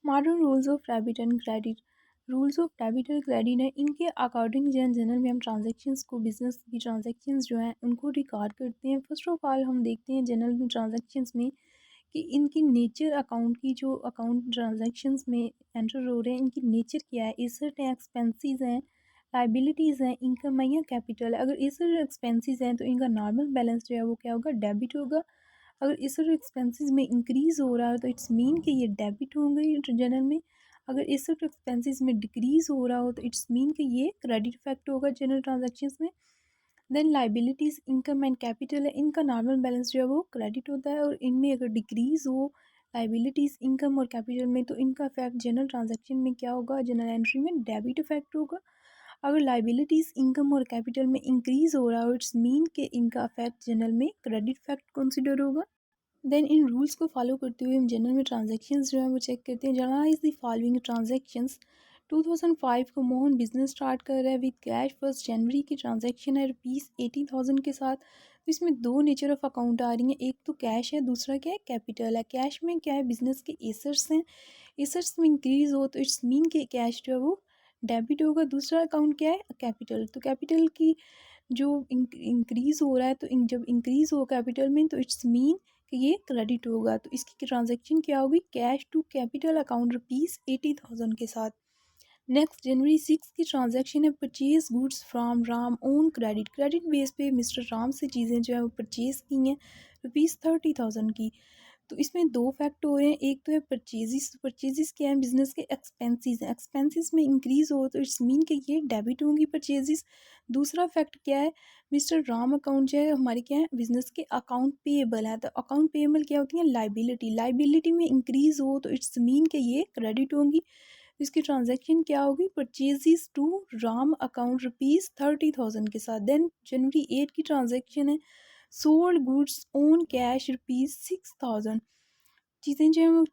Modern rules of debit and credit. Rules of debit और credit है, इनके according जो है जनरल में हम ट्रांजेक्शन्स को, बिजनेस की ट्रांजेक्शन्स जो हैं उनको रिकॉर्ड करते हैं। फर्स्ट ऑफ ऑल हम देखते हैं जनरल में ट्रांजेक्शन्स में कि इनकी नेचर, अकाउंट की जो अकाउंट ट्रांजेक्शन्स में एंटर हो रहे हैं इनकी नेचर क्या है। एसेट हैं, एक्सपेंसेस हैं, लाइबिलिटीज़ हैं, इनकम है या कैपिटल। अगर एसेट एक्सपेंसेस हैं तो इनका नॉर्मल बैलेंस जो है वो क्या होगा, डेबिट होगा। अगर इस एक्सपेंसेस में इंक्रीज़ हो रहा है तो इट्स मीन कि ये डेबिट होंगे जनरल में। अगर इस एक्सपेंसेस में डिक्रीज़ हो रहा हो तो इट्स मीन कि ये क्रेडिट इफेक्ट होगा जनरल ट्रांजेक्शन्स में। Then liabilities, income and capital है, इनका नॉर्मल बैलेंस जो है वो क्रेडिट होता है। और इनमें अगर डिक्रीज़ हो लाइबिलिटीज़, इनकम और कैपिटल में तो इनका इफेक्ट जनरल ट्रांजेक्शन में क्या होगा, जनरल एंट्री में डेबिट इफेक्ट होगा। अगर लाइबिलिटीज़, इनकम और कैपिटल में इंक्रीज़ हो रहा हो इट्स मीन कि इनका इफेक्ट जनरल में क्रेडिट इफेक्ट कंसिडर होगा। देन इन रूल्स को फॉलो करते हुए हम जनरल में ट्रांजैक्शंस जो हैं वो चेक करते हैं। Generalized the following transactions. 2005 को मोहन बिजनेस स्टार्ट कर रहा है विद कैश। 1 जनवरी की ट्रांजैक्शन है ₹80,000 के साथ। तो इसमें दो नेचर ऑफ अकाउंट आ रही हैं, एक तो कैश है, दूसरा क्या है, कैपिटल है। कैश में क्या है, बिजनेस के एसेट्स हैं। एसेट्स में इंक्रीज हो तो इट्स मीन के कैश जो है वो डेबिट होगा। दूसरा अकाउंट क्या है, कैपिटल। तो कैपिटल की जो इंक्रीज़ हो रहा है तो जब इंक्रीज़ हो कैपिटल में तो इट्स मीन कि ये क्रेडिट होगा। तो इसकी ट्रांजैक्शन क्या होगी, कैश टू कैपिटल अकाउंट ₹80,000 के साथ। नेक्स्ट जनवरी 6 की ट्रांजैक्शन है purchase goods from Ram own credit. Credit base पे मिस्टर राम से चीज़ें जो है वो परचेज़ की हैं ₹30,000 की। तो इसमें दो फैक्ट हो रहे हैं, एक तो है परचेजेस। परचेजेस क्या है, बिजनेस के एक्सपेंसेस हैं। एक्सपेंसेस में इंक्रीज हो तो इट्स मीन कि ये डेबिट होंगी परचेजेस। दूसरा फैक्ट क्या है, मिस्टर राम अकाउंट जो है हमारे क्या है, बिजनेस के अकाउंट पेएबल है। तो अकाउंट पेएबल क्या होती है, लाइबिलिटी। लाइबिलिटी में इंक्रीज हो तो इट्स मीन कि ये क्रेडिट होंगी। इसकी ट्रांजैक्शन क्या होगी, परचेजेस टू राम अकाउंट ₹30,000 के साथ। देन जनवरी 8 की ट्रांजैक्शन है सोल्ड गुड्स ऑन कैश ₹6,000। चीज़ें जो हैं वो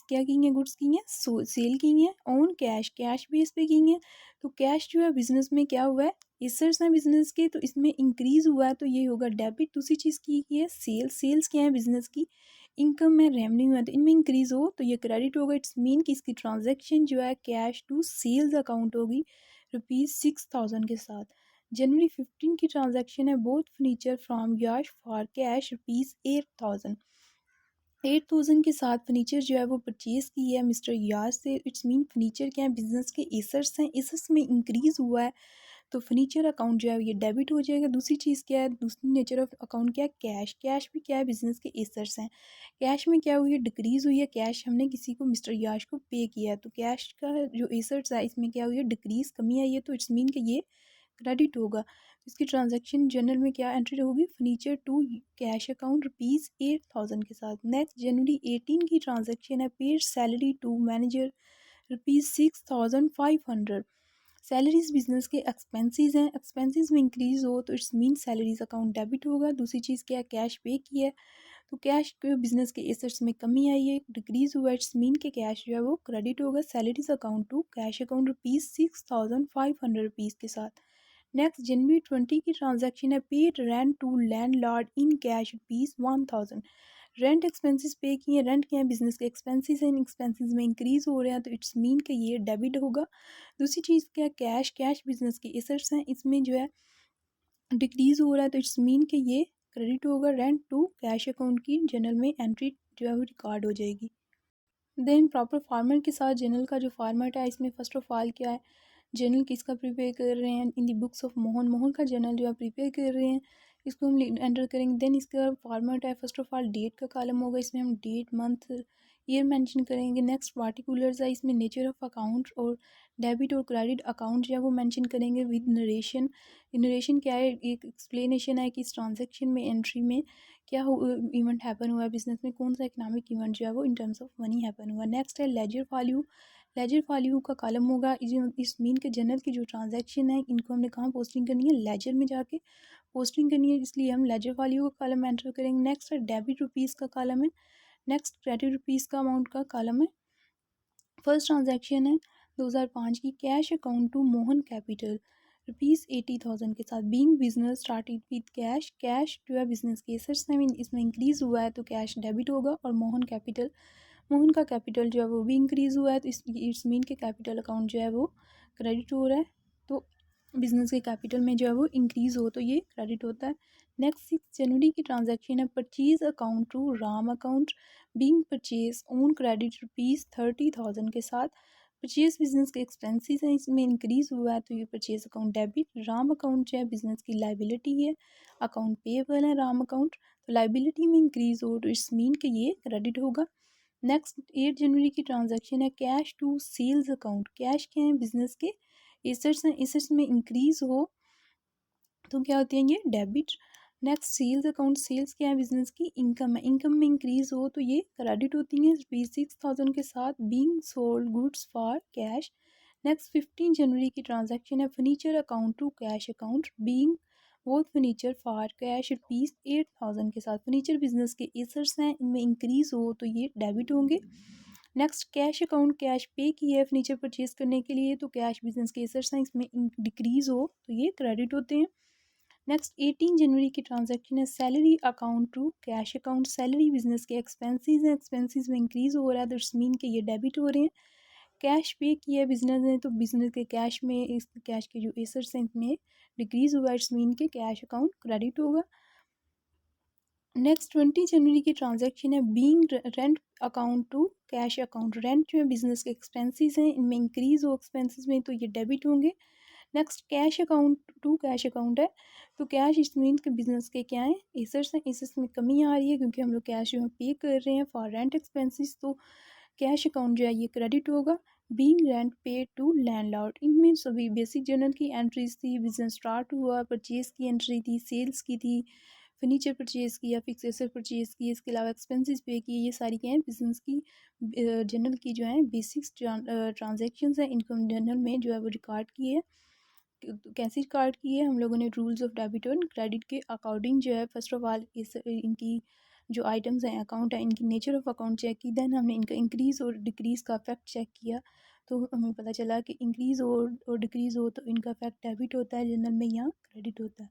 क्या की हैं, गुड्स की हैं, सेल की हैं ऑन कैश, कैश बेस पे की हैं। तो कैश जो है बिजनेस में क्या हुआ है, एसेट्स हैं बिजनेस के, तो इसमें इंक्रीज हुआ है तो ये होगा डेबिट। दूसरी चीज़ की है सेल। सेल्स क्या है, बिजनेस की इनकम में रेवेन्यू है तो इनमें इंक्रीज हो तो ये क्रेडिट होगा। इट्स मीन कि इसकी ट्रांजैक्शन जो है कैश टू सेल्स अकाउंट होगी ₹6,000 के साथ। जनवरी 15 की ट्रांजैक्शन है both furniture from Yash for cash ₹8,000। 8,000 के साथ फर्नीचर जो है वो परचेज़ की है मिस्टर याश से। इट्स मीन फर्नीचर क्या है, बिजनेस के एसेट्स हैं, एसेट्स में इंक्रीज़ हुआ है तो फर्नीचर अकाउंट जो है ये डेबिट हो जाएगा। दूसरी चीज़ क्या है, दूसरी नेचर ऑफ अकाउंट क्या है, कैश। कैश भी क्या है, बिजनेस के एसेट्स हैं। कैश में क्या हुई है, डिक्रीज़ हुई है। कैश हमने किसी को, मिस्टर याश को पे किया है तो कैश का जो एसेट्स है इसमें क्या हुई है, डिक्रीज़, कमी आई है तो इट्स मीन कि ये क्रेडिट होगा। इसकी ट्रांजैक्शन जनरल में क्या एंट्री होगी, फर्नीचर टू कैश अकाउंट ₹8,000 के साथ। नेक्स्ट जनवरी 18 की ट्रांजैक्शन है paid salary to manager ₹6,500। Salaries business के एक्सपेंसेस हैं। एक्सपेंसेस में इंक्रीज हो तो it's mean salaries account debit होगा। दूसरी चीज़ क्या है, कैश पे की है तो कैश के बिजनेस के एसेट्स में कमी आई है, डिक्रीज हुआ, इट्स मीन के कैश जो है वो क्रेडिट होगा। Salaries account to cash account ₹6,500 के साथ। नेक्स्ट जनवरी 20 की ट्रांजैक्शन है paid rent to landlord in cash ₹1,000। Rent expenses pay किए हैं। रेंट क्या है, बिजनेस के एक्सपेंसेस हैं, इन एक्सपेंसेस में इंक्रीज हो रहे हैं तो इट्स मीन कि ये डेबिट होगा। दूसरी चीज़ क्या है, कैश। कैश बिजनेस के एसेट्स हैं, इसमें जो है डिक्रीज हो रहा है तो इट्स मीन कि ये क्रेडिट होगा। रेंट टू कैश अकाउंट की जनरल में एंट्री जो है वो रिकॉर्ड हो जाएगी। देन प्रॉपर फॉर्मेट के साथ जनरल का जो फॉर्मेट है इसमें फ़र्स्ट ऑफ ऑल क्या है, जर्नल किसका प्रिपेयर कर रहे हैं, इन दी बुक्स ऑफ मोहन। मोहन का जर्नल जो है प्रिपेयर कर रहे हैं, इसको हम एंटर करेंगे। देन इसका फॉर्मेट है, फर्स्ट ऑफ ऑल डेट का कॉलम होगा, इसमें हम डेट, मंथ, ईयर मेंशन करेंगे। नेक्स्ट पार्टिकुलर्स है, इसमें नेचर ऑफ अकाउंट और डेबिट और क्रेडिट अकाउंट जो है वो मेंशन करेंगे विद नरेशन। नरेशन क्या है, एक एक्सप्लेनेशन है कि इस ट्रांजेक्शन में, एंट्री में क्या इवेंट हैपन हुआ है बिजनेस में, कौन सा इकोनॉमिक इवेंट जो है वो in terms of money happen हुआ। नेक्स्ट है लेजर वैल्यू। लेजर वैल्यू का कॉलम होगा, इस मीन के जनरल की जो ट्रांजैक्शन है इनको हमने कहाँ पोस्टिंग करनी है, लेजर में जाके पोस्टिंग करनी है, इसलिए हम लेजर वैल्यू का कॉलम एंटर करेंगे। नेक्स्ट है डेबिट रुपीज़ का कॉलम है। नेक्स्ट क्रेडिट रुपीज़ का अमाउंट का कॉलम है। फर्स्ट ट्रांजैक्शन है 2005 की, cash account to Mohan capital ₹80,000 के साथ। Being business started with cash. Cash जो है बिजनेस के एसेट्स में इसमें इंक्रीज हुआ है तो कैश डेबिट होगा। और मोहन कैपिटल, मोहन का कैपिटल जो है वो भी इंक्रीज़ हुआ है, तो इट्स मीन के कैपिटल अकाउंट जो है वो क्रेडिट हो रहा है। तो बिजनेस के कैपिटल में जो है वो इंक्रीज़ हो तो ये क्रेडिट होता है। नेक्स्ट 6 जनवरी की ट्रांजैक्शन है purchase account to Ram account being purchase on credit ₹30,000 के साथ। परचेज बिजनेस के एक्सपेंसेस हैं, इसमें इंक्रीज़ हुआ है तो ये purchase account debit. Ram account जो है बिजनेस की लाइबिलिटी है, अकाउंट पेएबल है राम अकाउंट, तो लाइबिलिटी में इंक्रीज़ हो तो इट्स मीन कि ये क्रेडिट होगा। नेक्स्ट 8 जनवरी की ट्रांजैक्शन है cash to sales account. Cash क्या है बिजनेस के एसेट्स हैं, एसेट्स में इंक्रीज़ हो तो क्या होती है ये debit. Next sales account, sales क्या है बिजनेस की इनकम है, इनकम में इंक्रीज हो तो ये क्रेडिट होती है ₹6,000 के साथ being sold goods for cash. Next 15 जनवरी की ट्रांजैक्शन है furniture account to cash account being bought furniture for cash ₹8,000 के साथ। फर्नीचर बिजनेस के एसेट्स हैं, इनमें इंक्रीज हो तो ये डेबिट होंगे। नेक्स्ट कैश अकाउंट, कैश पे की है फर्नीचर परचेज करने के लिए तो कैश बिजनेस के एसेट्स हैं, इसमें डिक्रीज हो तो ये क्रेडिट होते हैं। नेक्स्ट 18 जनवरी की ट्रांजैक्शन है salary account to cash account. Salary business के एक्सपेंसेस हैं, एक्सपेंसेस में इंक्रीज हो रहा है तो इट्स मीन के ये डेबिट हो रहे हैं। कैश पे किया है बिजनेस ने तो बिजनेस के कैश में इस कैश के जो एसेट्स हैं इसमें डिक्रीज हुआ है, इट्स मीन के कैश अकाउंट क्रेडिट होगा। नेक्स्ट 20 जनवरी की ट्रांजैक्शन है being rent account to cash account. Rent जो है बिजनेस के एक्सपेंसेस हैं, इनमें इंक्रीज हो एक्सपेंसेस में तो ये डेबिट होंगे। Next cash account to cash account है, तो कैश इस मीन के बिजनेस के क्या है एसेट्स हैं, एसेट्स में कमी आ रही है क्योंकि हम लोग कैश जो है पे कर रहे हैं फॉर रेंट एक्सपेंसेस, तो कैश अकाउंट जो है ये क्रेडिट होगा। बीइंग रेंट पे टू लैंडलॉर्ड, इनमें सभी बेसिक जर्नल की एंट्रीज थी, बिजनेस स्टार्ट हुआ, परचेज की एंट्री थी, सेल्स की थी, फर्नीचर परचेज़ किया, फिक्स एसेट परचेज़ किए, इसके अलावा एक्सपेंसेस पे किए, ये सारी क्या है बिजनेस की जनरल की जो है बेसिक्स ट्रांजेक्शन्स हैं इनकम जनरल में जो है वो रिकॉर्ड किए हैं। कैसे रिकॉर्ड किए हम लोगों ने रूल्स ऑफ डेबिट और क्रेडिट के अकॉर्डिंग जो है फर्स्ट ऑफ ऑल इस इनकी जो आइटम्स हैं अकाउंट है इनकी नेचर ऑफ अकाउंट चेक की, देन हमने इनका इंक्रीज़ और डिक्रीज़ का इफेक्ट चेक किया तो हमें पता चला कि इंक्रीज़ और डिक्रीज़ हो तो इनका इफेक्ट डेबिट होता है जनरल में, यहाँ क्रेडिट होता है।